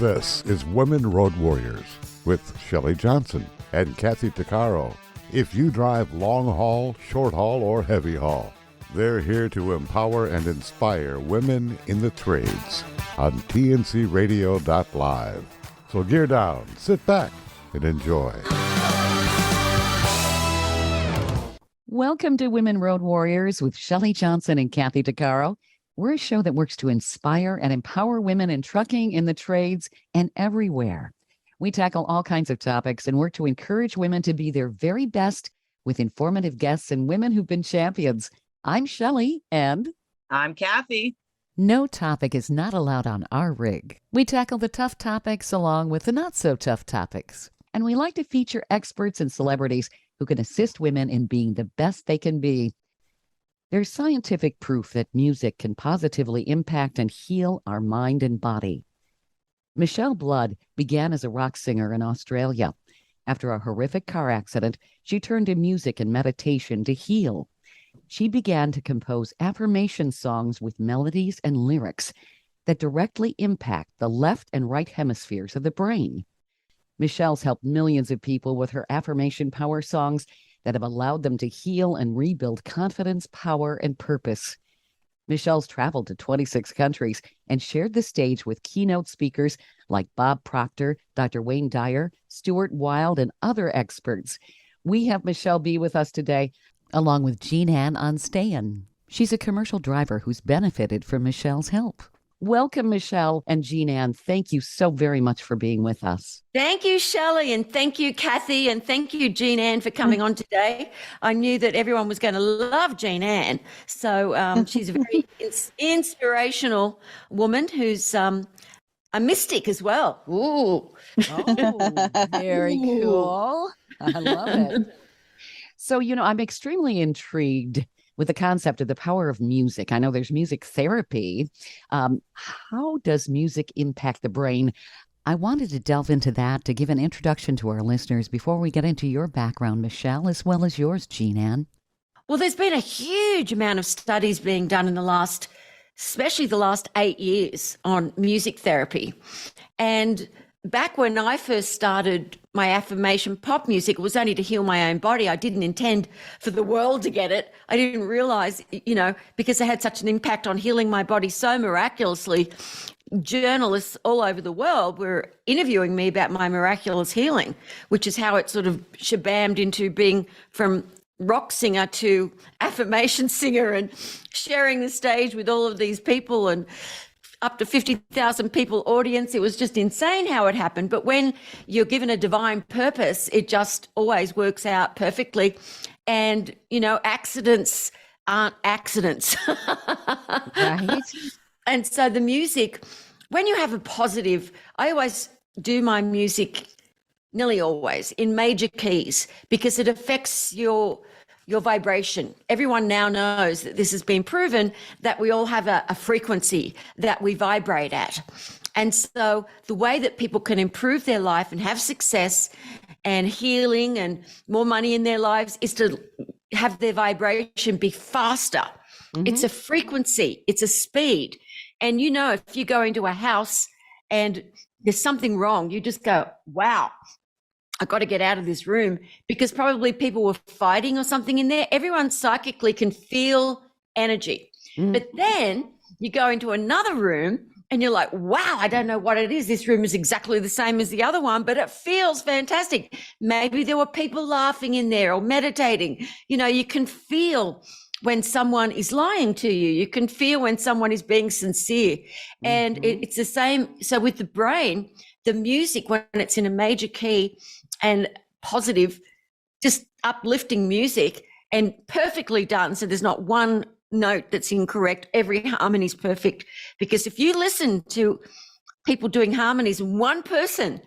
This is Women Road Warriors with Shelley Johnson and Kathy Tuccaro. If you drive long haul, short haul, or heavy haul, they're here to empower and inspire women in the trades on tncradio.live. So gear down, sit back, and enjoy. Welcome to Women Road Warriors with Shelley Johnson and Kathy Tuccaro. We're a show that works to inspire and empower women in trucking, in the trades, and everywhere. We tackle all kinds of topics and work to encourage women to be their very best with informative guests and women who've been champions. I'm Shelley, and I'm Kathy. No topic is not allowed on our rig. We tackle the tough topics along with the not-so-tough topics. And we like to feature experts and celebrities who can assist women in being the best they can be. There's scientific proof that music can positively impact and heal our mind and body. Michele Blood began as a rock singer in Australia. After a horrific car accident, she turned to music and meditation to heal. She began to compose affirmation songs with melodies and lyrics that directly impact the left and right hemispheres of the brain. Michele's helped millions of people with her affirmation power songs that have allowed them to heal and rebuild confidence, power, and purpose. Michele's traveled to 26 countries and shared the stage with keynote speakers like Bob Proctor, Dr. Wayne Dyer, Stuart Wilde, and other experts. We have Michele be with us today, along with Jean Ann on Stayin'. She's a commercial driver who's benefited from Michele's help. Welcome, Michele and Jean Ann. Thank you so very much for being with us. Thank you, Shelley, and thank you, Kathy, and thank you, Jean Ann, for coming on today. I knew that everyone was going to love Jean Ann. So she's a very inspirational woman who's a mystic as well. Ooh. Oh, very cool. I love it. So, I'm extremely intrigued with the concept of the power of music. I know there's music therapy. How does music impact the brain? I wanted to delve into that to give an introduction to our listeners before we get into your background, Michele, as well as yours, Jean Ann. Well, there's been a huge amount of studies being done in especially the last 8 years on music therapy. And back when I first started my affirmation pop music, it was only to heal my own body. I didn't intend for the world to get it. I didn't realize, because it had such an impact on healing my body so miraculously, journalists all over the world were interviewing me about my miraculous healing, which is how it sort of shabammed into being from rock singer to affirmation singer and sharing the stage with all of these people and up to 50,000 people audience. It was just insane how it happened. But when you're given a divine purpose, it just always works out perfectly. And, accidents aren't accidents. Right. And so the music, when you have a positive, I always do my music nearly always in major keys because it affects your vibration. Everyone now knows that this has been proven that we all have a frequency that we vibrate at. And so the way that people can improve their life and have success and healing and more money in their lives is to have their vibration be faster. Mm-hmm. It's a frequency, it's a speed. And if you go into a house and there's something wrong, you just go, wow, I got to get out of this room, because probably people were fighting or something in there. Everyone psychically can feel energy. Mm. But then you go into another room and you're like, wow, I don't know what it is. This room is exactly the same as the other one, but it feels fantastic. Maybe there were people laughing in there or meditating. You can feel when someone is lying to you. You can feel when someone is being sincere. Mm-hmm. And it's the same. So with the brain, the music, when it's in a major key and positive, just uplifting music and perfectly done. So there's not one note that's incorrect. Every harmony is perfect. Because if you listen to people doing harmonies and one person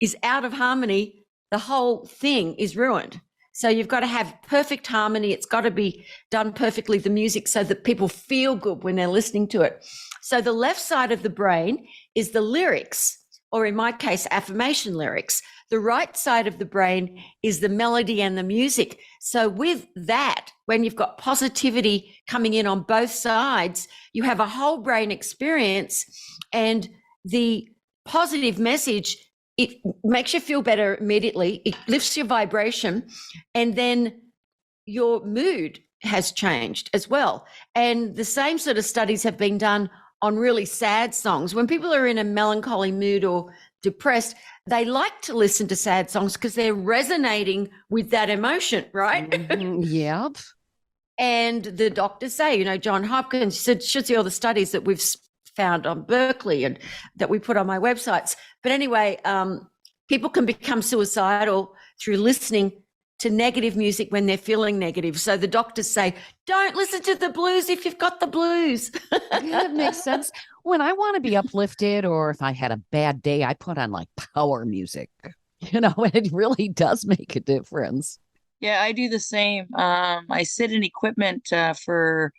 is out of harmony, the whole thing is ruined. So you've got to have perfect harmony. It's got to be done perfectly, the music, so that people feel good when they're listening to it. So the left side of the brain is the lyrics, or in my case, affirmation lyrics. The right side of the brain is the melody and the music. So with that, when you've got positivity coming in on both sides, you have a whole brain experience, and the positive message, it makes you feel better immediately. It lifts your vibration, and then your mood has changed as well. And the same sort of studies have been done on really sad songs. When people are in a melancholy mood or depressed, they like to listen to sad songs because they're resonating with that emotion, right? Yep. And the doctors say, John Hopkins should see all the studies that we've found on Berkeley and that we put on my websites. But anyway, people can become suicidal through listening to negative music when they're feeling negative. So the doctors say, don't listen to the blues if you've got the blues. That makes sense. When I want to be uplifted, or if I had a bad day, I put on like power music, and it really does make a difference. Yeah, I do the same. I sit in equipment for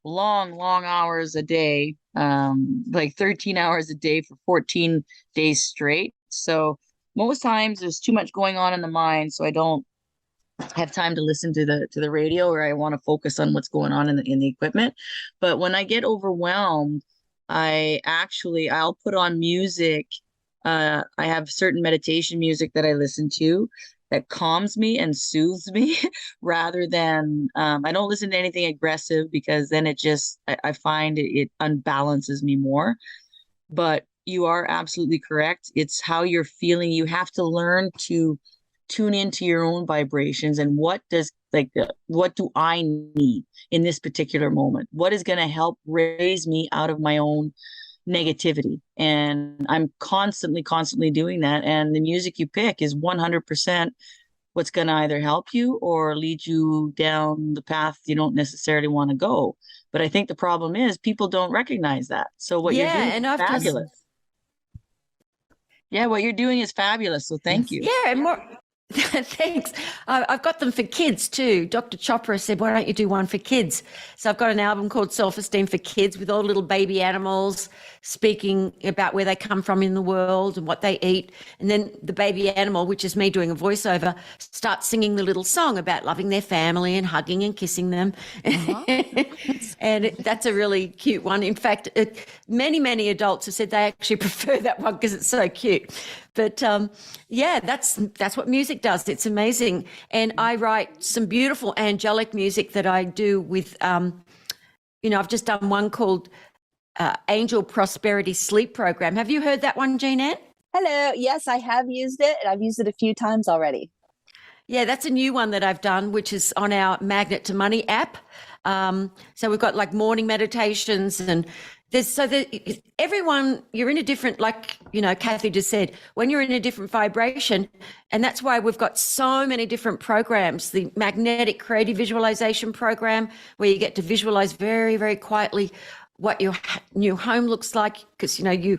long hours a day, like 13 hours a day for 14 days straight. So most times there's too much going on in the mind, so I don't have time to listen to the radio, or I want to focus on what's going on in the equipment. But when I get overwhelmed, I'll put on music. I have certain meditation music that I listen to that calms me and soothes me rather than I don't listen to anything aggressive, because then I find it unbalances me more. But you are absolutely correct. It's how you're feeling. You have to learn to tune into your own vibrations, and what do I need in this particular moment? What is going to help raise me out of my own negativity? And I'm constantly doing that. And the music you pick is 100% what's going to either help you or lead you down the path you don't necessarily want to go. But I think the problem is people don't recognize that. So what you're doing is fabulous. Yeah, what you're doing is fabulous. So thank you. Yeah, and more. Thanks. I've got them for kids too. Dr. Chopra said, why don't you do one for kids? So I've got an album called Self-Esteem for Kids with all little baby animals speaking about where they come from in the world and what they eat. And then the baby animal, which is me doing a voiceover, starts singing the little song about loving their family and hugging and kissing them. And that's a really cute one. In fact, many adults have said they actually prefer that one because it's so cute. But yeah, that's what music does. It's amazing. And I write some beautiful angelic music that I do with, I've just done one called Angel Prosperity Sleep Program. Have you heard that one, Jean-Anne? Hello. Yes, I have used it, and I've used it a few times already. Yeah, that's a new one that I've done, which is on our Magnet to Money app. So we've got like morning meditations, and everyone, you're in a different, like, Kathy just said, when you're in a different vibration, and that's why we've got so many different programs, the magnetic creative visualization program, where you get to visualize very, very quietly what your new home looks like, because, you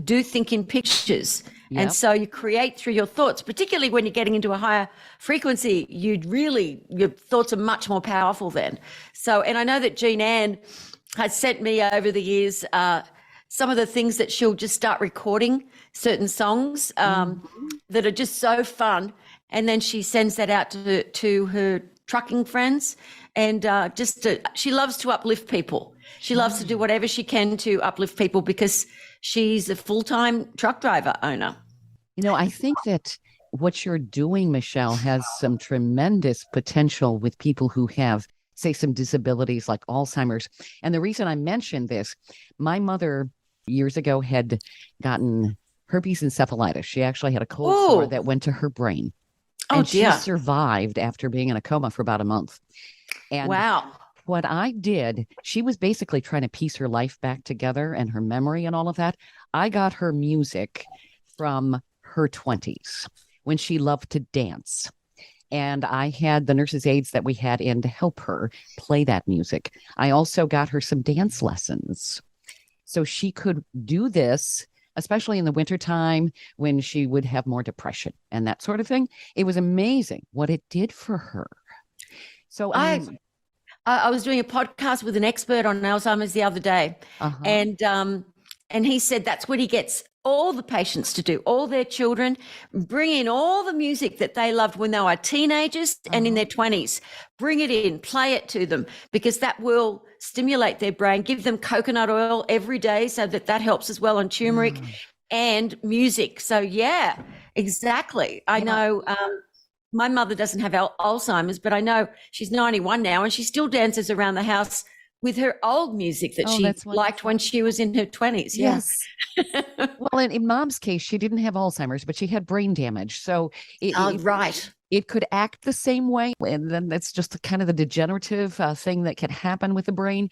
do think in pictures. Yep. And so you create through your thoughts, particularly when you're getting into a higher frequency, your thoughts are much more powerful then. So, and I know that Jean-Anne has sent me over the years some of the things that she'll just start recording certain songs that are just so fun. And then she sends that out to her trucking friends. And she loves to uplift people. She loves to do whatever she can to uplift people because she's a full-time truck driver owner. I think that what you're doing, Michele, has some tremendous potential with people who have, say, some disabilities like Alzheimer's. And the reason I mentioned this, my mother years ago had gotten herpes encephalitis. She actually had a cold sore that went to her brain. And she survived after being in a coma for about a month. And wow. What I did, she was basically trying to piece her life back together and her memory and all of that. I got her music from her 20s when she loved to dance. And I had the nurses' aides that we had in to help her play that music. I also got her some dance lessons so she could do this, especially in the wintertime when she would have more depression and that sort of thing. It was amazing what it did for her. So I was doing a podcast with an expert on Alzheimer's the other day, and he said that's what he gets all the patients to do, all their children, bring in all the music that they loved when they were teenagers and in their 20s, bring it in, play it to them, because that will stimulate their brain, give them coconut oil every day so that helps as well, and turmeric. and music. So yeah, exactly. I know my mother doesn't have Alzheimer's, but I know she's 91 now and she still dances around the house with her old music that she liked when she was in her 20s. Yeah. Yes. Well, in Mom's case, she didn't have Alzheimer's, but she had brain damage. So right. It could act the same way. And then that's just kind of the degenerative thing that can happen with the brain.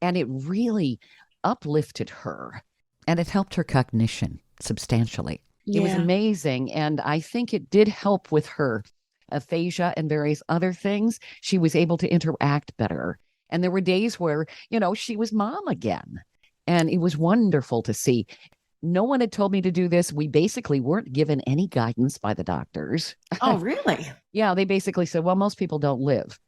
And it really uplifted her and it helped her cognition substantially. It was amazing. And I think it did help with her aphasia and various other things. She was able to interact better. And there were days where, she was Mom again. And it was wonderful to see. No one had told me to do this. We basically weren't given any guidance by the doctors. Oh, really? Yeah, they basically said, well, most people don't live.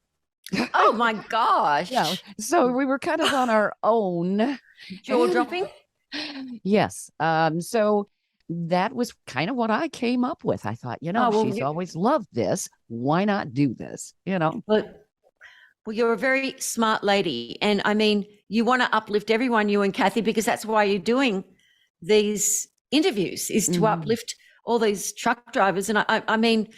Oh, my gosh. Yeah. So we were kind of on our own. Jaw dropping? Yes. So that was kind of what I came up with. I thought, she's always loved this. Why not do this? Well, you're a very smart lady. And I mean, you want to uplift everyone, you and Kathy, because that's why you're doing these interviews, is to uplift all these truck drivers. And I mean,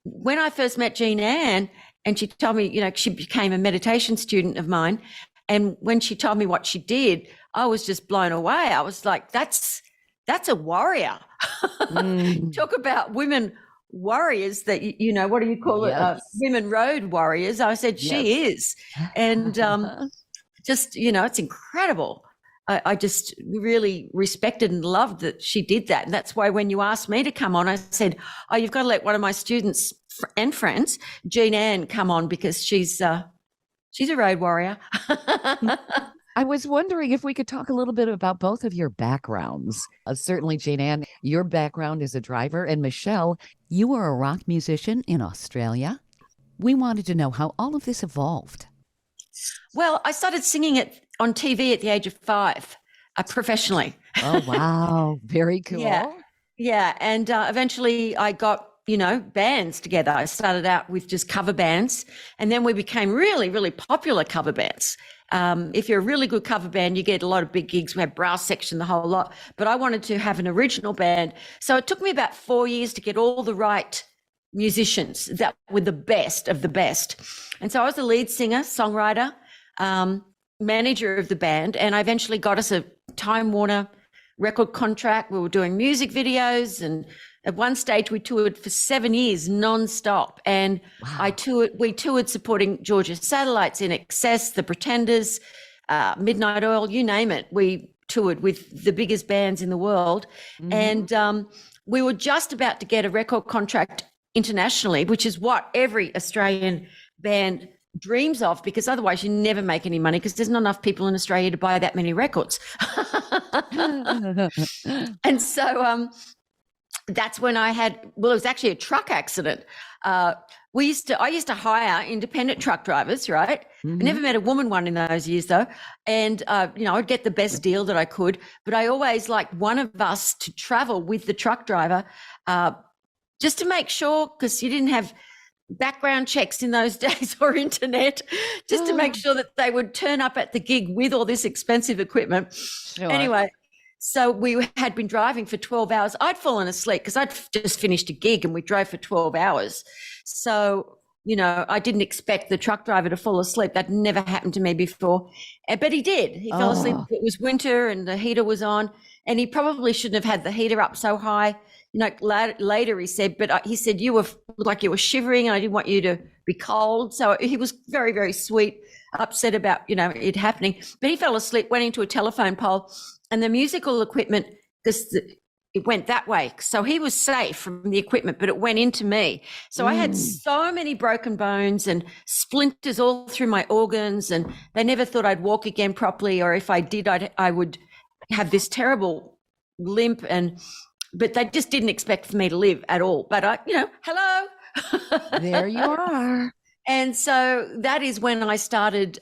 when I first met Jean Ann and she told me, she became a meditation student of mine. And when she told me what she did, I was just blown away. I was like, that's a warrior. Talk about women warriors that, what do you call it? Women road warriors. I said, she is. And just, it's incredible. I just really respected and loved that she did that. And that's why when you asked me to come on, I said, oh, you've got to let one of my students and friends, Jean Ann, come on because she's a road warrior. I was wondering if we could talk a little bit about both of your backgrounds. Certainly, Jean Ann, your background as a driver, and Michele, you were a rock musician in Australia. We wanted to know how all of this evolved. Well, I started singing it on TV at the age of 5, professionally. Oh, wow. Very cool. Yeah. And eventually I got, bands together. I started out with just cover bands, and then we became really, really popular cover bands. If you're a really good cover band, you get a lot of big gigs. We had brass section, the whole lot. But I wanted to have an original band. So it took me about 4 years to get all the right musicians that were the best of the best. And so I was the lead singer, songwriter, manager of the band, and I eventually got us a Time Warner record contract. We were doing music videos, and at one stage we toured for 7 years non-stop. And we toured supporting Georgia Satellites, In Excess, The Pretenders, Midnight Oil, you name it. We toured with the biggest bands in the world. And we were just about to get a record contract internationally, which is what every Australian band dreams of, because otherwise you never make any money because there's not enough people in Australia to buy that many records. And so that's when it was actually a truck accident. I used to hire independent truck drivers, right? I never met a woman one in those years though. And, I'd get the best deal that I could, but I always liked one of us to travel with the truck driver, just to make sure, because you didn't have background checks in those days or internet, just to make sure that they would turn up at the gig with all this expensive equipment. Sure. Anyway, so we had been driving for 12 hours. I'd fallen asleep because I'd just finished a gig and we drove for 12 hours. So, I didn't expect the truck driver to fall asleep. That never happened to me before. But he did. He fell asleep. It was winter and the heater was on, and he probably shouldn't have had the heater up so high. Later he said, but he said, you looked like you were shivering and I didn't want you to be cold. So he was very, very sweet, upset about, it happening. But he fell asleep, went into a telephone pole, and the musical equipment, it went that way. So he was safe from the equipment, but it went into me. So I had so many broken bones and splinters all through my organs, and they never thought I'd walk again properly, or if I did, I would have this terrible limp, but they just didn't expect for me to live at all. But hello. There you are. And so that is when I started.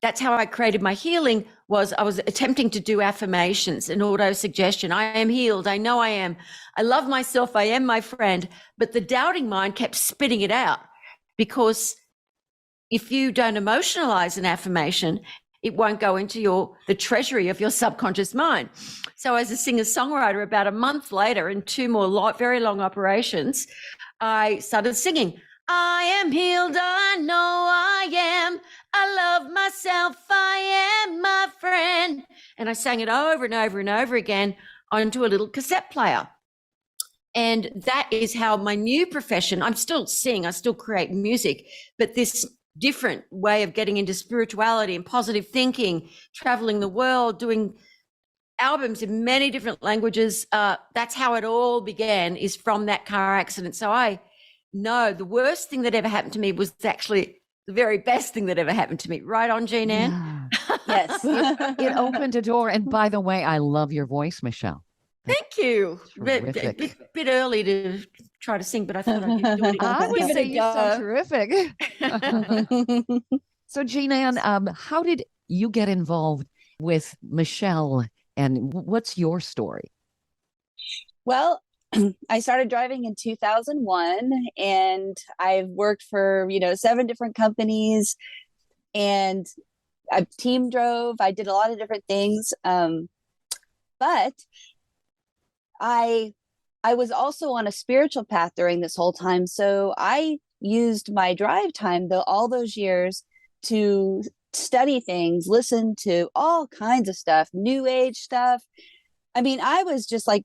That's how I created my healing. I was attempting to do affirmations and auto-suggestion. I am healed. I know I am. I love myself. I am my friend. But the doubting mind kept spitting it out, because if you don't emotionalize an affirmation, it won't go into the treasury of your subconscious mind. So as a singer-songwriter, about a month later, in two more very long operations, I started singing, I am healed, I know I am. I love myself, I am my friend. And I sang it over and over and over again onto a little cassette player. And that is how my new profession, I'm still sing, I still create music, but this different way of getting into spirituality and positive thinking, traveling the world, doing albums in many different languages. That's how it all began, is from that car accident. So I know the worst thing that ever happened to me was actually the very best thing that ever happened to me. Right on, Jean Ann? Yeah. Yes. It opened a door. And by the way, I love your voice, Michele. Thank you. Terrific. Bit early to try to sing, but I thought I'd do it. I would Give it say a you sound go. terrific. So, Jean Ann, how did you get involved with Michele, and what's your story? Well, I started driving in 2001, and I've worked for, 7 different companies, and I team drove. I did a lot of different things. But I was also on a spiritual path during this whole time. So I used my drive time, all those years, to study things, listen to all kinds of stuff, new age stuff. I mean, I was just like,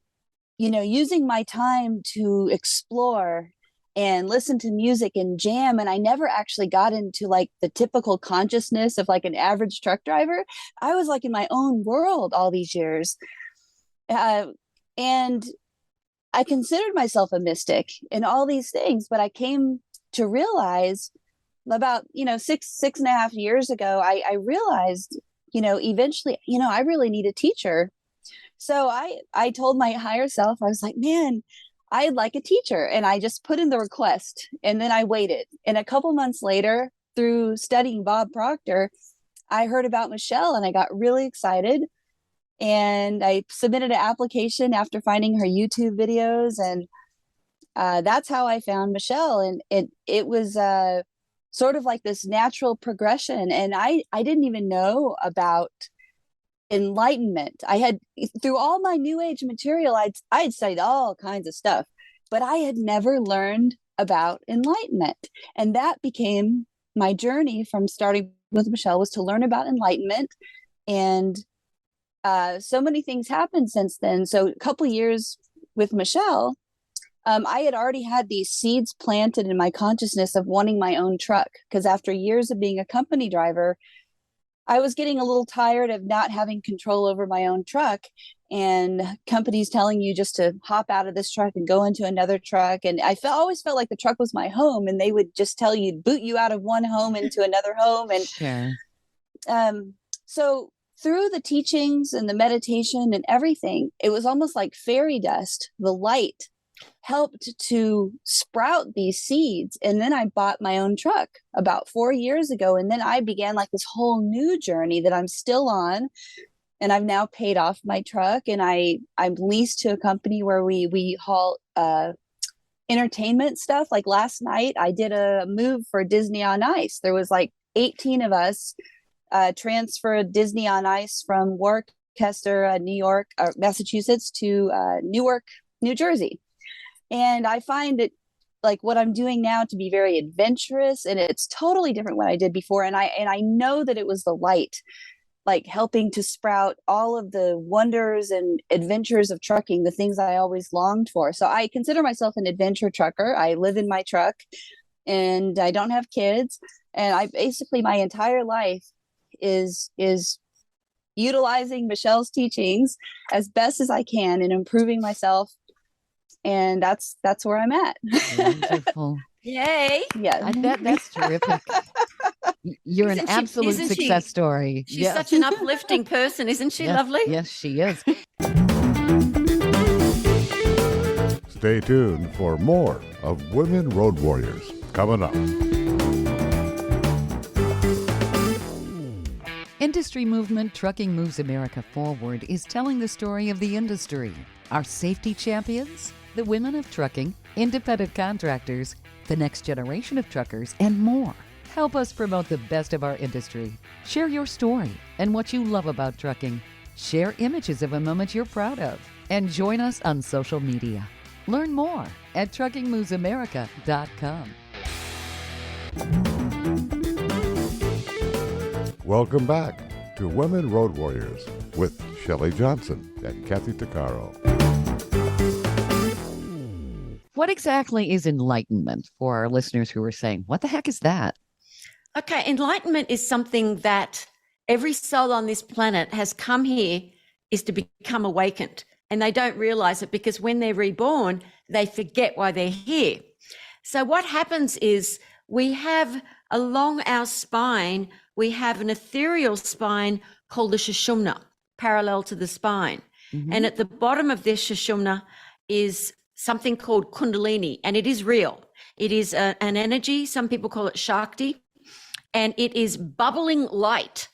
using my time to explore and listen to music and jam. And I never actually got into like the typical consciousness of like an average truck driver. I was like in my own world all these years. And I considered myself a mystic in all these things, but I came to realize about, 6.5 years ago, I realized, eventually, I really need a teacher. So I told my higher self, I was like, man, I'd like a teacher. And I just put in the request, and then I waited. And a couple months later, through studying Bob Proctor, I heard about Michele, and I got really excited. And I submitted an application after finding her YouTube videos. And that's how I found Michele. And it was sort of like this natural progression. And I didn't even know about enlightenment. I had, through all my new age material, I had studied all kinds of stuff, but I had never learned about enlightenment. And that became my journey from starting with Michele, was to learn about enlightenment. And so many things happened since then. So a couple of years with Michele, I had already had these seeds planted in my consciousness of wanting my own truck, because after years of being a company driver, I was getting a little tired of not having control over my own truck, and companies telling you just to hop out of this truck and go into another truck. And I always felt like the truck was my home, and they would just tell you, boot you out of one home into another home. And Sure. So through the teachings and the meditation and everything, it was almost like fairy dust. The light helped to sprout these seeds. And then I bought my own truck about 4 years ago. And then I began like this whole new journey that I'm still on. And I've now paid off my truck, and I'm leased to a company where we haul entertainment stuff. Like last night, I did a move for Disney on Ice. There was like 18 of us transferred Disney on Ice from Worcester, New York, or Massachusetts, to Newark, New Jersey. And I find it, like what I'm doing now, to be very adventurous, and it's totally different what I did before. And I know that it was the light, like helping to sprout all of the wonders and adventures of trucking, the things I always longed for. So I consider myself an adventure trucker. I live in my truck, and I don't have kids. And I basically, my entire life is utilizing Michele's teachings as best as I can and improving myself. And that's where I'm at. Wonderful. Yay. Yeah. That's terrific. You're Isn't an she- absolute isn't she- success story. She's Yes. such an uplifting person, isn't she? Yes, Lovely. Yes, she is. Stay tuned for more of Women Road Warriors coming up. Industry movement Trucking Moves America Forward is telling the story of the industry. Our safety champions, the women of trucking, independent contractors, the next generation of truckers, and more. Help us promote the best of our industry. Share your story and what you love about trucking. Share images of a moment you're proud of. And join us on social media. Learn more at truckingmovesamerica.com. Welcome back to Women Road Warriors with Shelley Johnson and Kathy Tuccaro. What exactly is enlightenment for our listeners who are saying, what the heck is that? Okay, enlightenment is something that every soul on this planet has come here is to become awakened. And they don't realize it because when they're reborn, they forget why they're here. So what happens is we have along our spine, we have an ethereal spine called the Sushumna, parallel to the spine. Mm-hmm. And at the bottom of this Sushumna is something called Kundalini, and it is real. It is an energy, some people call it Shakti, and it is bubbling light.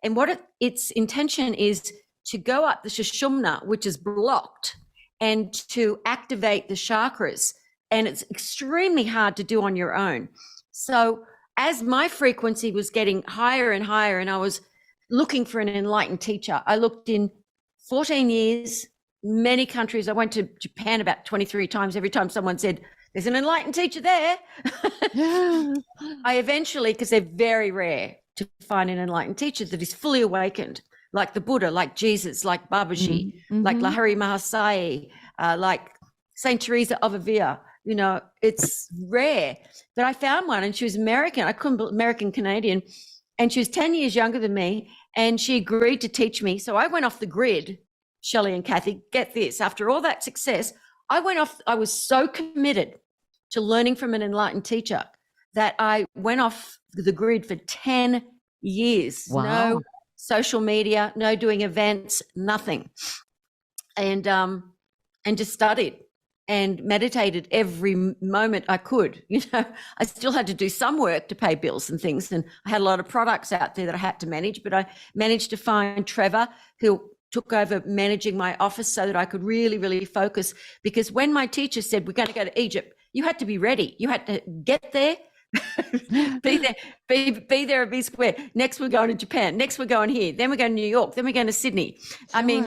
And what its intention is to go up the Sushumna, which is blocked, and to activate the chakras. And it's extremely hard to do on your own. So as my frequency was getting higher and higher, and I was looking for an enlightened teacher, I looked in 14 years, many countries. I went to Japan about 23 times. Every time someone said, there's an enlightened teacher there. I eventually, because they're very rare to find an enlightened teacher that is fully awakened, like the Buddha, like Jesus, like Babaji, like Lahiri Mahasaya, like Saint Teresa of Avila. You know, it's rare. But I found one, and she was American. I couldn't believe, American Canadian, and she was 10 years younger than me, and she agreed to teach me. So I went off the grid, Shelley and Kathy. Get this, after all that success, I was so committed to learning from an enlightened teacher that I went off the grid for 10 years. Wow. No social media, no doing events, nothing. And just studied and meditated every moment I could. You know, I still had to do some work to pay bills and things. And I had a lot of products out there that I had to manage, but I managed to find Trevor, who took over managing my office so that I could really, really focus. Because when my teacher said, we're going to go to Egypt, you had to be ready. You had to get there, be there and be square. Next, we're going to Japan. Next, we're going here. Then we're going to New York. Then we're going to Sydney. Sure. I mean,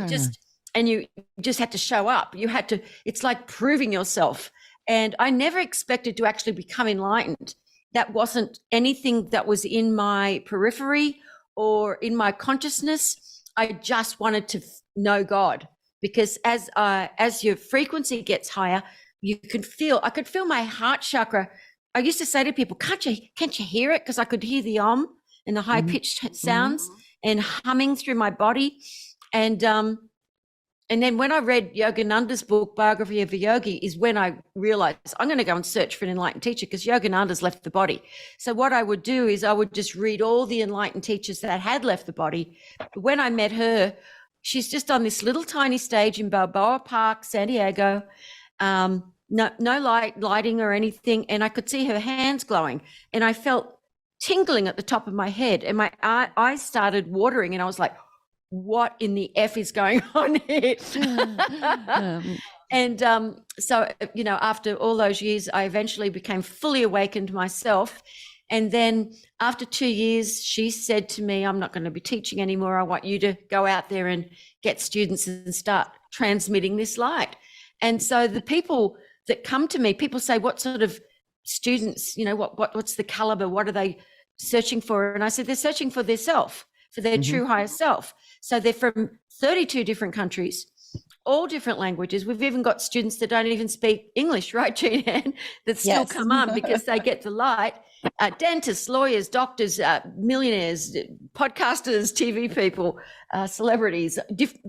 and you just had to show up. You had to, it's like proving yourself. And I never expected to actually become enlightened. That wasn't anything that was in my periphery or in my consciousness. I just wanted to know God, because as your frequency gets higher, I could feel my heart chakra. I used to say to people, can't you hear it? Because I could hear the and the high pitched sounds and humming through my body. And then when I read Yogananda's book, Biography of a Yogi, is when I realized I'm going to go and search for an enlightened teacher, because Yogananda's left the body. So what I would do is I would just read all the enlightened teachers that had left the body. When I met her, she's just on this little tiny stage in Balboa Park, San Diego. No lighting or anything. And I could see her hands glowing, and I felt tingling at the top of my head, and my eyes started watering, and I was like, what in the F is going on here? And so, you know, after all those years, I eventually became fully awakened myself. And then after 2 years, she said to me, I'm not going to be teaching anymore. I want you to go out there and get students and start transmitting this light. And so the people that come to me, people say, what sort of students, you know, what's the caliber? What are they searching for? And I said, they're searching for their self, for their true higher self. So they're from 32 different countries, all different languages. We've even got students that don't even speak English, right, Jean-Ann, that still come on because they get the light. Dentists, lawyers, doctors, millionaires, podcasters, TV people, celebrities,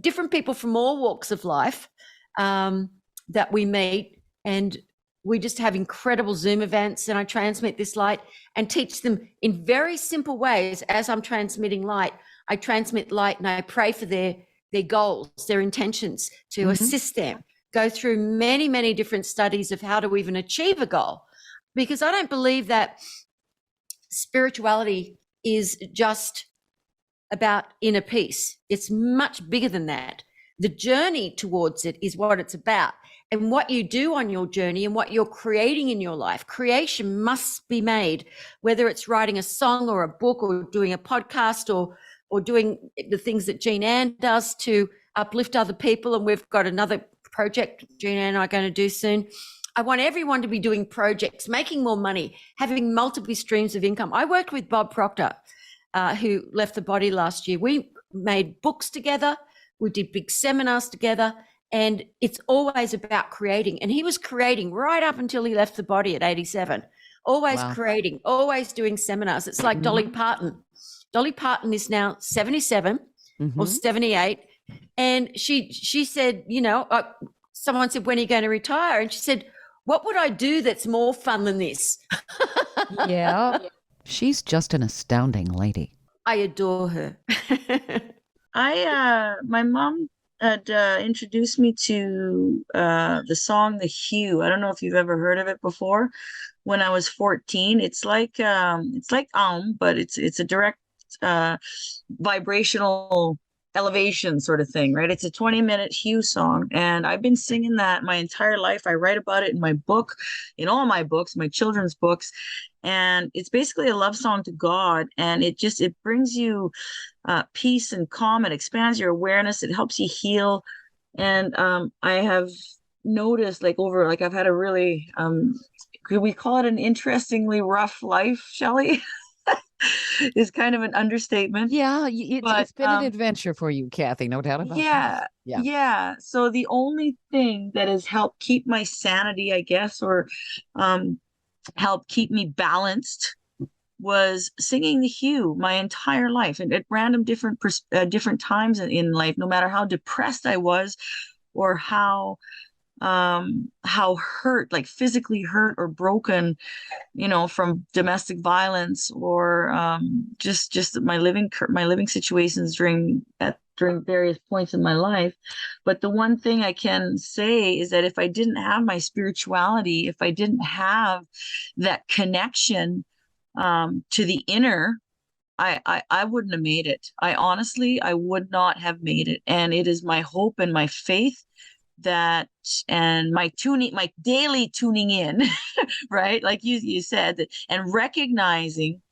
different people from all walks of life that we meet. And we just have incredible Zoom events, and I transmit this light and teach them in very simple ways. As I'm transmitting light, I transmit light and I pray for their goals, their intentions, to assist them go through many, many different studies of how to even achieve a goal. Because I don't believe that spirituality is just about inner peace. It's much bigger than that. the journey towards it is what it's about. And what you do on your journey and what you're creating in your life. Creation must be made, whether it's writing a song or a book or doing a podcast or doing the things that Jean Ann does to uplift other people. And we've got another project Jean Ann and I are going to do soon. I want everyone to be doing projects, making more money, having multiple streams of income. I worked with Bob Proctor, who left the body last year. We made books together. We did big seminars together. And it's always about creating. And he was creating right up until he left the body at 87. Always creating, always doing seminars. It's like Dolly Parton. Dolly Parton is now 77 or 78. And she said, someone said, when are you going to retire? And she said, what would I do that's more fun than this? Yeah. She's just an astounding lady. I adore her. My mom had introduced me to the song The Hue. I don't know if you've ever heard of it before. When I was 14, it's like but it's a direct vibrational elevation sort of thing, right? It's a 20-minute Hue song, and I've been singing that my entire life. I write about it in my book, in all my books, my children's books, and it's basically a love song to God, and it brings you peace and calm. It expands your awareness. It helps you heal. And I have noticed I've had a really could we call it an interestingly rough life, Shelley? Is kind of an understatement. Yeah, it's been an adventure for you, Kathy, no doubt about that. Yeah. So the only thing that has helped keep my sanity, I guess, or help keep me balanced was singing The Hue my entire life, and at random different times in life, no matter how depressed I was or how hurt, like physically hurt or broken, from domestic violence or just my living situations during various points in my life. But the one thing I can say is that if I didn't have my spirituality, if I didn't have that connection to the inner, I wouldn't have made it. I would not have made it. And it is my hope and my faith and my daily tuning in, right? Like you said, and recognizing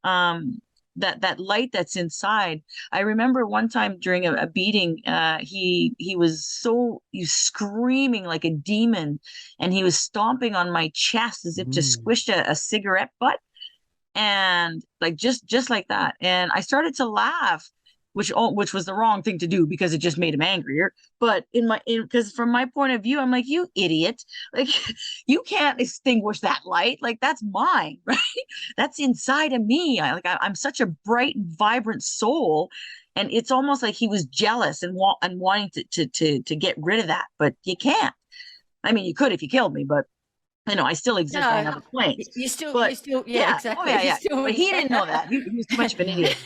that light that's inside. I remember one time during a beating, he was screaming like a demon, and he was stomping on my chest as if to squish a cigarette butt, and like just like that. And I started to laugh, which was the wrong thing to do because it just made him angrier. But because from my point of view, I'm like, you idiot, like you can't extinguish that light, like that's mine, right? That's inside of me. I'm such a bright and vibrant soul, and it's almost like he was jealous and wanting to get rid of that, but you can't. I mean, you could if you killed me, but I still exist. I have a plane. You still, yeah, exactly. Oh, yeah. But he didn't know that. He was too much of an idiot.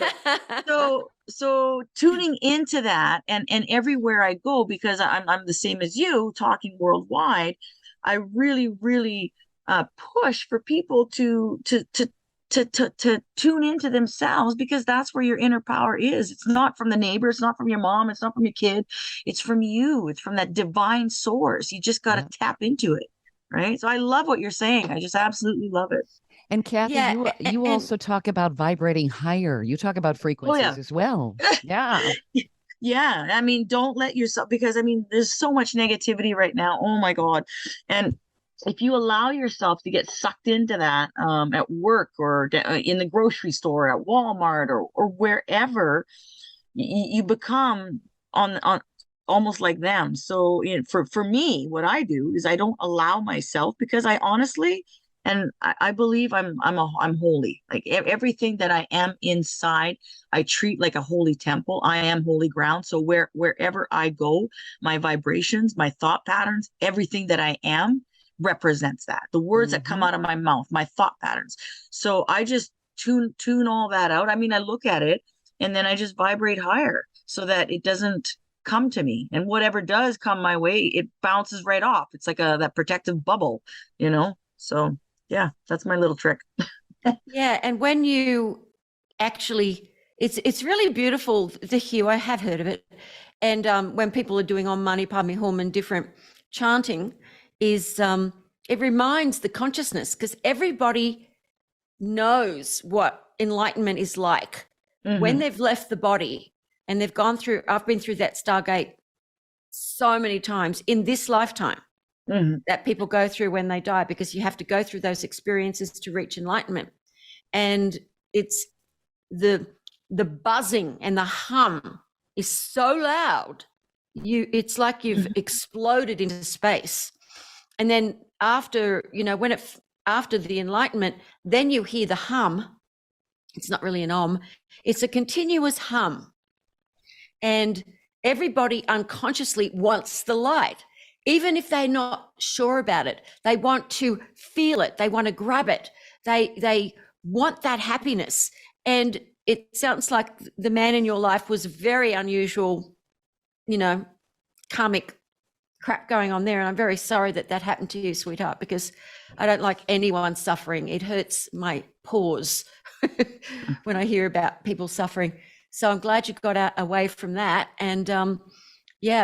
So tuning into that, and everywhere I go, because I'm the same as you, talking worldwide, I really, really push for people to tune into themselves, because that's where your inner power is. It's not from the neighbor. It's not from your mom. It's not from your kid. It's from you. It's from that divine source. You just got to tap into it. Right. So I love what you're saying. I just absolutely love it. And Kathy, you also talk about vibrating higher. You talk about frequencies as well. Yeah. Yeah. I mean, don't let yourself, because there's so much negativity right now. Oh my God. And if you allow yourself to get sucked into that at work or in the grocery store, at Walmart or wherever, you become on almost like them. So for me, what I do is I don't allow myself, because I honestly, and I believe I'm holy. Like everything that I am inside, I treat like a holy temple. I am holy ground. So wherever I go, my vibrations, my thought patterns, everything that I am represents that. The words that come out of my mouth, my thought patterns. So I just tune all that out. I look at it, and then I just vibrate higher so that it doesn't come to me, and whatever does come my way, it bounces right off. It's like that protective bubble, so yeah, that's my little trick. Yeah. And when you actually, it's really beautiful, The Hue, I have heard of it, And when people are doing Om Mani Padme Hum and different chanting, is it reminds the consciousness, because everybody knows what enlightenment is like when they've left the body and they've gone through. I've been through that Stargate so many times in this lifetime that people go through when they die, because you have to go through those experiences to reach enlightenment. And it's the buzzing and the hum is so loud, it's like you've exploded into space. And then after, after the enlightenment, then you hear the hum. It's not really an om, it's a continuous hum. And everybody unconsciously wants the light. Even if they're not sure about it, they want to feel it. They want to grab it. They want that happiness. And it sounds like the man in your life was very unusual, karmic crap going on there. And I'm very sorry that happened to you, sweetheart, because I don't like anyone suffering. It hurts my paws when I hear about people suffering. So I'm glad you got away from that. And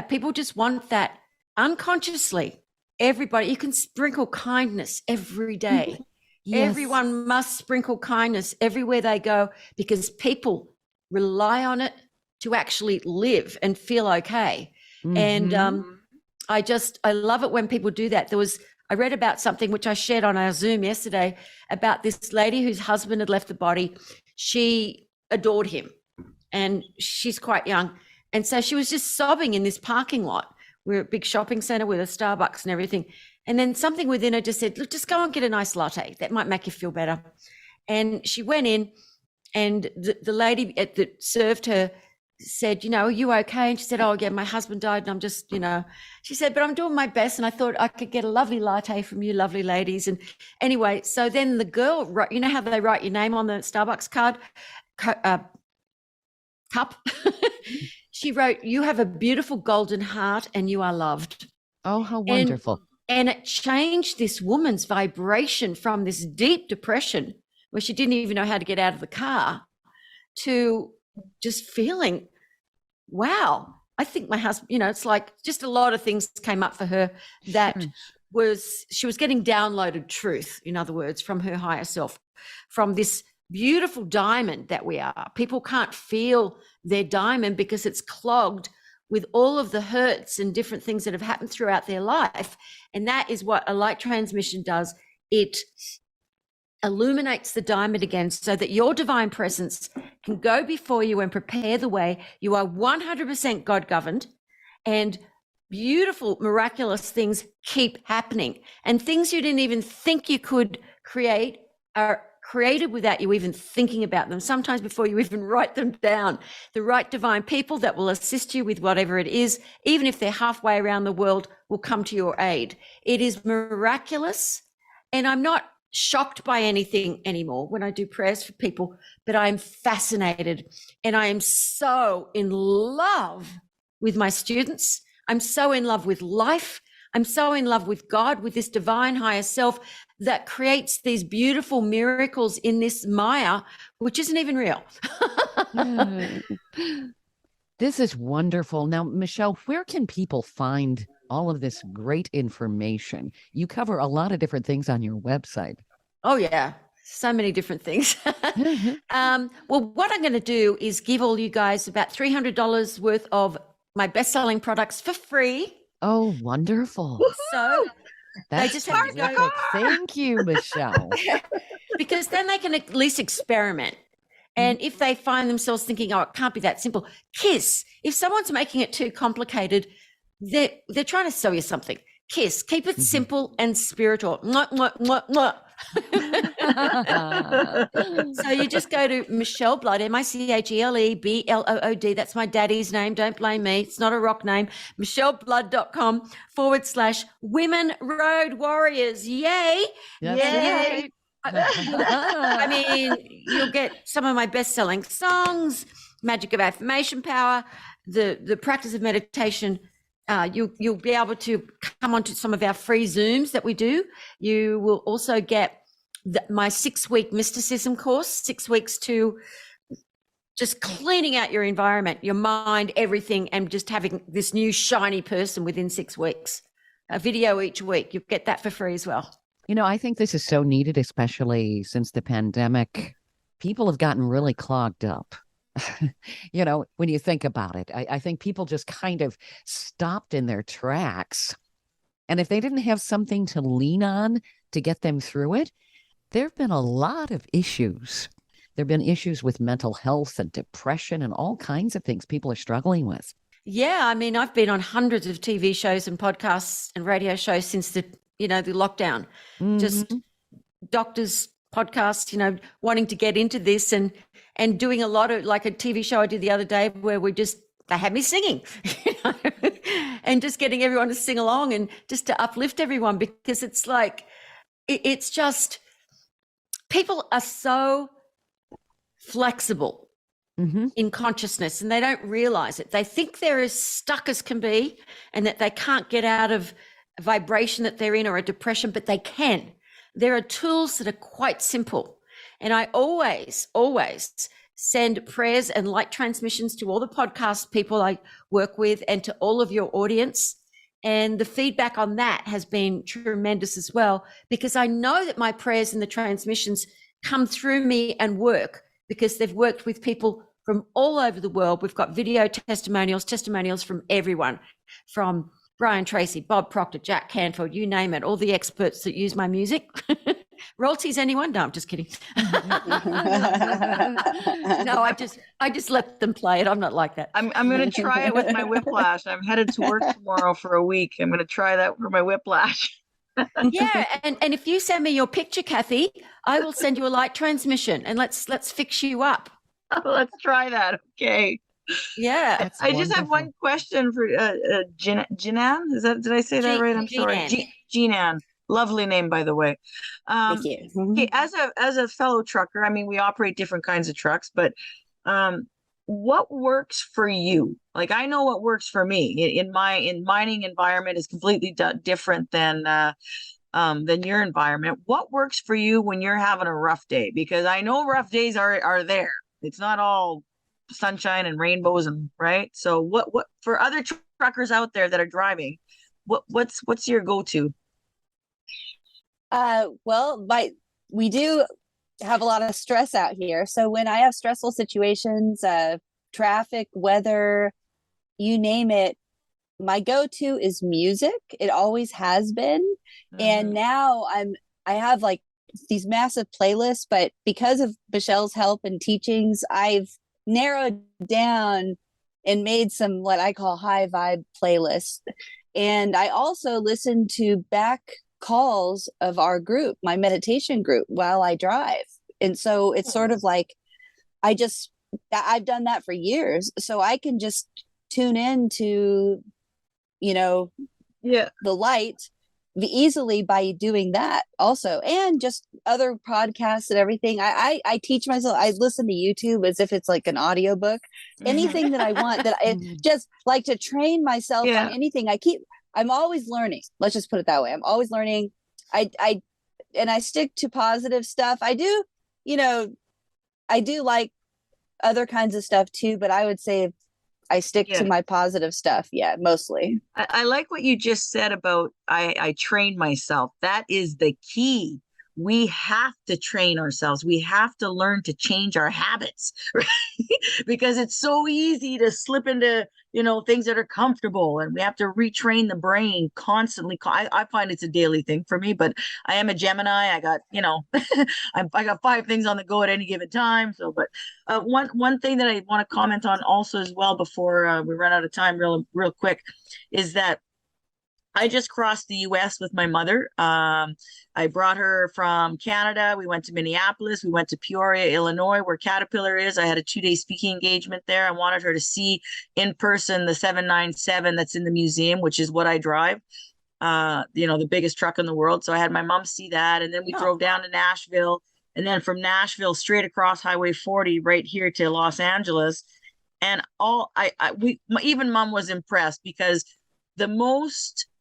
people just want that unconsciously. Everybody, you can sprinkle kindness every day. Yes. Everyone must sprinkle kindness everywhere they go, because people rely on it to actually live and feel okay. And I love it when people do that. I read about something which I shared on our Zoom yesterday about this lady whose husband had left the body. She adored him, and she's quite young. And so she was just sobbing in this parking lot. We're a big shopping center with a Starbucks and everything. And then something within her just said, look, just go and get a nice latte. That might make you feel better. And she went in, and the lady that served her said, are you okay? And she said, oh, yeah, my husband died, and I'm just, she said, but I'm doing my best, and I thought I could get a lovely latte from you lovely ladies. And anyway, so then the girl, how they write your name on the Starbucks cup? She wrote, you have a beautiful golden heart and you are loved. Oh, how wonderful. And it changed this woman's vibration from this deep depression where she didn't even know how to get out of the car to just feeling, wow, I think my husband, it's like just a lot of things came up for her that she was getting downloaded truth, in other words, from her higher self, from this beautiful diamond that we are. People can't feel their diamond because it's clogged with all of the hurts and different things that have happened throughout their life. And that is what a light transmission does. It illuminates the diamond again so that your divine presence can go before you and prepare the way. You are 100% God-governed, and beautiful, miraculous things keep happening. And things you didn't even think you could create are created without you even thinking about them, sometimes before you even write them down. The right divine people that will assist you with whatever it is, even if they're halfway around the world, will come to your aid. It is miraculous, and I'm not shocked by anything anymore when I do prayers for people, but I'm fascinated, and I am so in love with my students. I'm so in love with life. I'm so in love with God, with this divine higher self that creates these beautiful miracles in this Maya, which isn't even real. This is wonderful. Now, Michele, where can people find all of this great information? You cover a lot of different things on your website. Oh, yeah. So many different things. Well, what I'm going to do is give all you guys about $300 worth of my best-selling products for free. Oh, wonderful. So that's they just have to go. Thank you, Michele. Because then they can at least experiment. And if they find themselves thinking, oh, it can't be that simple, KISS. If someone's making it too complicated, they're trying to sell you something. KISS. Keep it simple and spiritual. Mwah, mwah, mwah, mwah. So you just go to Michele Blood, MICHELEBLOOD. That's my daddy's name. Don't blame me. It's not a rock name. MichelleBlood.com/Women Road Warriors. Yay. Yay. I mean, you'll get some of my best-selling songs, Magic of Affirmation Power, the practice of meditation. You'll be able to come onto some of our free Zooms that we do. You will also get my 6-week mysticism course, 6 weeks to just cleaning out your environment, your mind, everything, and just having this new shiny person within 6 weeks. A video each week. You get that for free as well. You know, I think this is so needed, especially since the pandemic. People have gotten really clogged up. You know, when you think about it, I think people just kind of stopped in their tracks. And if they didn't have something to lean on to get them through it, there have been a lot of issues. There have been issues with mental health and depression and all kinds of things people are struggling with. Yeah, I mean, I've been on hundreds of TV shows and podcasts and radio shows since the lockdown. Just doctors podcasts, wanting to get into this and doing a lot of, like a TV show I did the other day where they had me singing, and just getting everyone to sing along and just to uplift everyone, because it's like, it's just, people are so flexible in consciousness, and they don't realize it. They think they're as stuck as can be and that they can't get out of a vibration that they're in or a depression, but they can. There are tools that are quite simple. And I always send prayers and light transmissions to all the podcast people I work with and to all of your audience. And the feedback on that has been tremendous as well, because I know that my prayers and the transmissions come through me and work, because they've worked with people from all over the world. We've got video testimonials from everyone, from Brian Tracy, Bob Proctor, Jack Canfield, you name it, all the experts that use my music. Royalties, anyone? No, I'm just kidding. No, I just let them play it. I'm not like that. I'm going to try it with my whiplash. I'm headed to work tomorrow for a week. I'm going to try that for my whiplash. Yeah, and if you send me your picture, Kathy, I will send you a light transmission, and let's fix you up. Let's try that. Okay. Yeah. That's I just have one question for Jinan. Did I say that right? I'm sorry. Jinan. Lovely name, by the way. Thank you. Okay, as a fellow trucker, I mean, we operate different kinds of trucks, but what works for you? Like, I know what works for me. In mining environment is completely different than your environment. What works for you when you're having a rough day? Because I know rough days are there. It's not all sunshine and rainbows, and right. So what for other truckers out there that are driving, what's your go-to? Well, we do have a lot of stress out here. So when I have stressful situations, traffic, weather, you name it, my go-to is music. It always has been. And now I have like these massive playlists, but because of Michelle's help and teachings, I've narrowed down and made some what I call high vibe playlists. And I also listen to back calls of our group, my meditation group, while I drive. And so it's sort of like I've done that for years. So I can just tune in to, the light easily by doing that also. And just other podcasts and everything. I teach myself, I listen to YouTube as if it's like an audiobook, anything that I want, that I just like to train myself on anything. I'm always learning. Let's just put it that way. I'm always learning. I stick to positive stuff. I do like other kinds of stuff too, but I would say I stick to my positive stuff. Yeah, mostly. I like what you just said about I train myself. That is the key. We have to train ourselves. We have to learn to change our habits, right? Because it's so easy to slip into, things that are comfortable, and we have to retrain the brain constantly. I find it's a daily thing for me, but I am a Gemini. I got, I got 5 things on the go at any given time. So, but one thing that I want to comment on also as well before we run out of time real quick is that I just crossed the US with my mother. I brought her from Canada. We went to Minneapolis. We went to Peoria, Illinois, where Caterpillar is. I had a 2-day speaking engagement there. I wanted her to see in person the 797 that's in the museum, which is what I drive, the biggest truck in the world. So I had my mom see that. And then we drove down to Nashville. And then from Nashville, straight across Highway 40, right here to Los Angeles. And even mom was impressed, because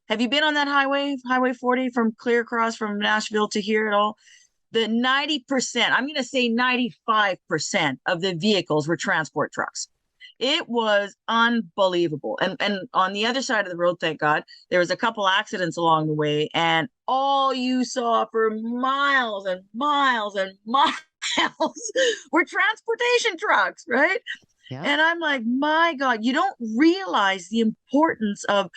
have you been on that highway 40 from clear across from Nashville to here at all? the 90%, I'm going to say 95% of the vehicles were transport trucks. It was unbelievable. And on the other side of the road, thank God, there was a couple accidents along the way, and all you saw for miles and miles and miles were transportation trucks, right? Yeah. And I'm like, my God, you don't realize the importance of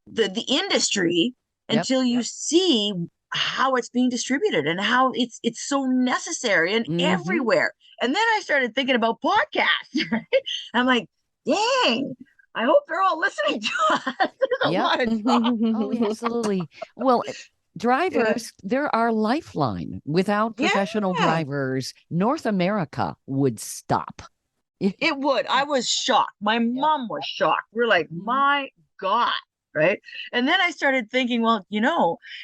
the industry until you see how it's being distributed and how it's so necessary and everywhere. And then I started thinking about podcasts. Right? I'm like, dang, I hope they're all listening to us. There's a lot of talk. Oh, absolutely. Well, drivers, they're our lifeline. Without professional drivers, North America would stop. It would. I was shocked. My mom was shocked. We're like, my God. Right. And then I started thinking, well,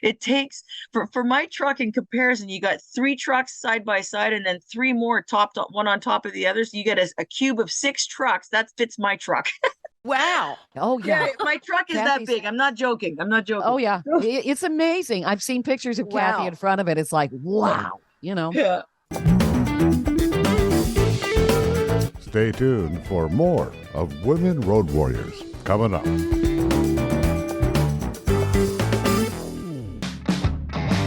it takes for my truck in comparison, you got 3 trucks side by side and then 3 more topped up, one on top of the other. So you get a cube of 6 trucks. That fits my truck. Wow. Oh, yeah. My truck is that big. I'm not joking. Oh, yeah. It's amazing. I've seen pictures of Kathy in front of it. It's like, wow, Yeah. Stay tuned for more of Women Road Warriors coming up.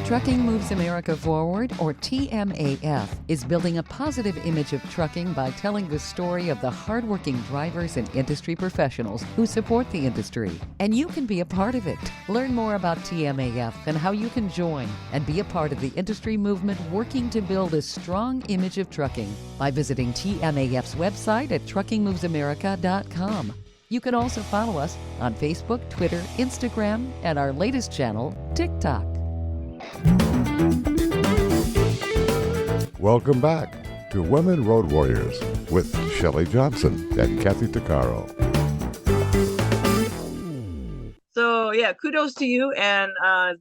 Trucking Moves America Forward, or TMAF, is building a positive image of trucking by telling the story of the hardworking drivers and industry professionals who support the industry. And you can be a part of it. Learn more about TMAF and how you can join and be a part of the industry movement working to build a strong image of trucking by visiting TMAF's website at truckingmovesamerica.com. You can also follow us on Facebook, Twitter, Instagram, and our latest channel, TikTok. Welcome back to Women Road Warriors with Shelley Johnson and Kathy Tuccaro. So kudos to you, and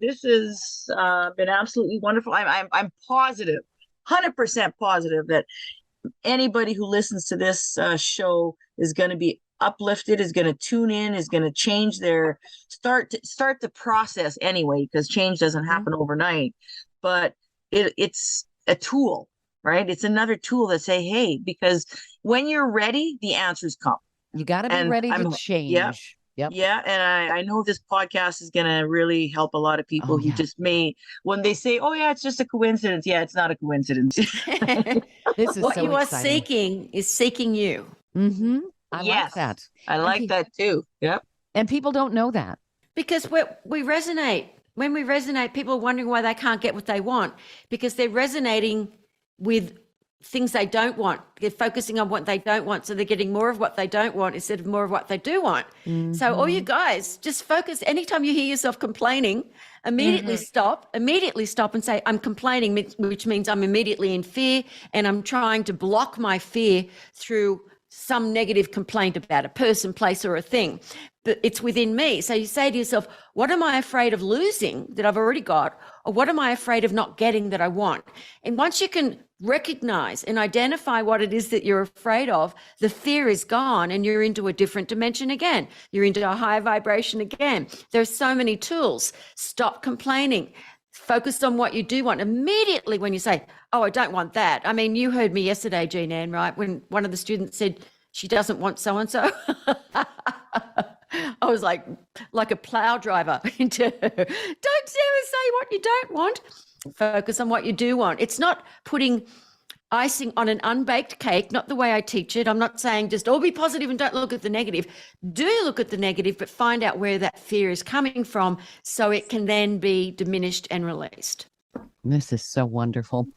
this has been absolutely wonderful. I'm positive, 100% positive that anybody who listens to this show is going to be uplifted, is going to tune in, is going to change their start the process anyway, because change doesn't happen overnight. But it's a tool, right? It's another tool that say, hey, because when you're ready, the answers come. You got to be ready to change. Yep. Yeah. And I know this podcast is going to really help a lot of people who just when they say, oh, yeah, it's just a coincidence. Yeah, it's not a coincidence. This is what so you exciting. are seeking is seeking you. Mm-hmm. I like that. I like that too. Yep. And people don't know that. Because we resonate. When we resonate, people are wondering why they can't get what they want, because they're resonating with things they don't want. They're focusing on what they don't want. So they're getting more of what they don't want instead of more of what they do want. So all you guys, just focus. Anytime you hear yourself complaining, immediately stop and say, I'm complaining, which means I'm immediately in fear, and I'm trying to block my fear through some negative complaint about a person, place, or a thing. But it's within me. So you say to yourself, what am I afraid of losing that I've already got? Or what am I afraid of not getting that I want? And once you can recognize and identify what it is that you're afraid of, the fear is gone and you're into a different dimension again. You're into a higher vibration again. There's so many tools. Stop complaining. Focus on what you do want. Immediately when you say, oh, I don't want that. I mean, you heard me yesterday, Jean Ann, right? When one of the students said she doesn't want so-and-so. I was like a plow driver. Don't ever say what you don't want. Focus on what you do want. It's not putting icing on an unbaked cake, not the way I teach it. I'm not saying just be positive and don't look at the negative. Do look at the negative, but find out where that fear is coming from so it can then be diminished and released. This is so wonderful.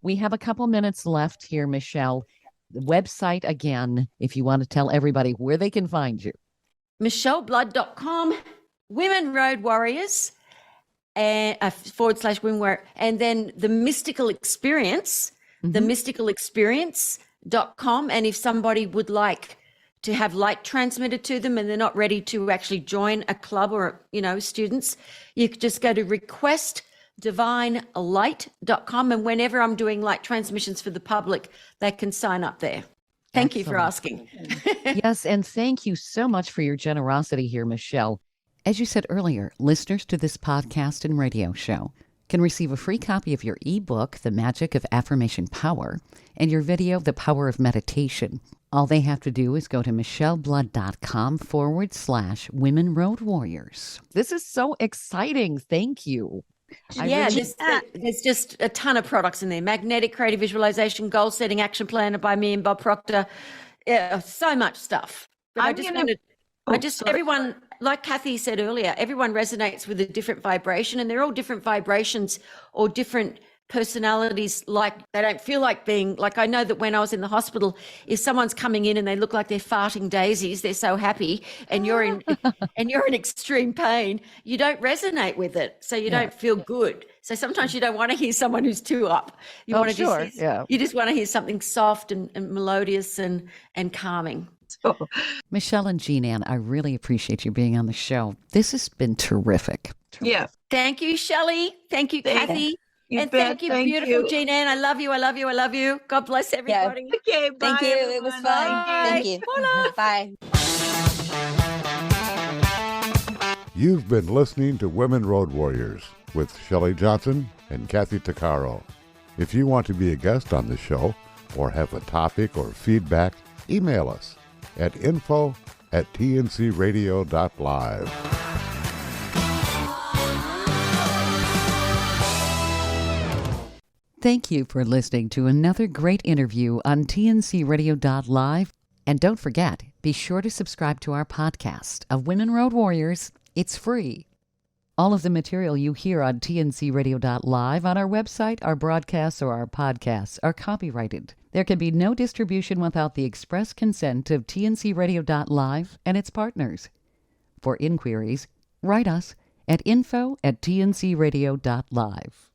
We have a couple minutes left here, Michele. The website again, if you want to tell everybody where they can find you. MichelleBlood.com, Women Road Warriors, and /Women Warrior, and then the Mystical Experience, themysticalexperience.com. And if somebody would like to have light transmitted to them and they're not ready to actually join a club or, students, you could just go to requestdivinelight.com. And whenever I'm doing light transmissions for the public, they can sign up there. Thank you for asking. Yes, and thank you so much for your generosity here, Michele. As you said earlier, listeners to this podcast and radio show can receive a free copy of your ebook, The Magic of Affirmation Power, and your video, The Power of Meditation. All they have to do is go to micheleblood.com/Women Road Warriors. This is so exciting. Thank you. There's just a ton of products in there. Magnetic Creative Visualization, Goal Setting Action Planner by me and Bob Proctor. Yeah, so much stuff. But everyone, like Kathy said earlier, everyone resonates with a different vibration, and they're all different vibrations or different personalities. Like, they don't feel like being, like, I know that when I was in the hospital, if someone's coming in and they look like they're farting daisies, they're so happy, and you're in extreme pain, you don't resonate with it, so you don't feel good. So sometimes you don't want to hear someone who's too up. You want to you just want to hear something soft and melodious and calming. Michele and Jean Ann, I really appreciate you being on the show. This has been terrific. Yeah. Thank you, Shelley. Thank you, Kathy. Thank you, beautiful Jean Ann. I love you. I love you. I love you. God bless everybody. Yeah. Okay, bye. Thank you. Everyone. It was fun. Bye. Thank you. Bye. You've been listening to Women Road Warriors with Shelley Johnson and Kathy Tuccaro. If you want to be a guest on the show or have a topic or feedback, email us at info@tncradio.live. Thank you for listening to another great interview on tncradio.live. And don't forget, be sure to subscribe to our podcast of Women Road Warriors. It's free. All of the material you hear on tncradio.live, on our website, our broadcasts, or our podcasts are copyrighted. There can be no distribution without the express consent of tncradio.live and its partners. For inquiries, write us at info@tncradio.live.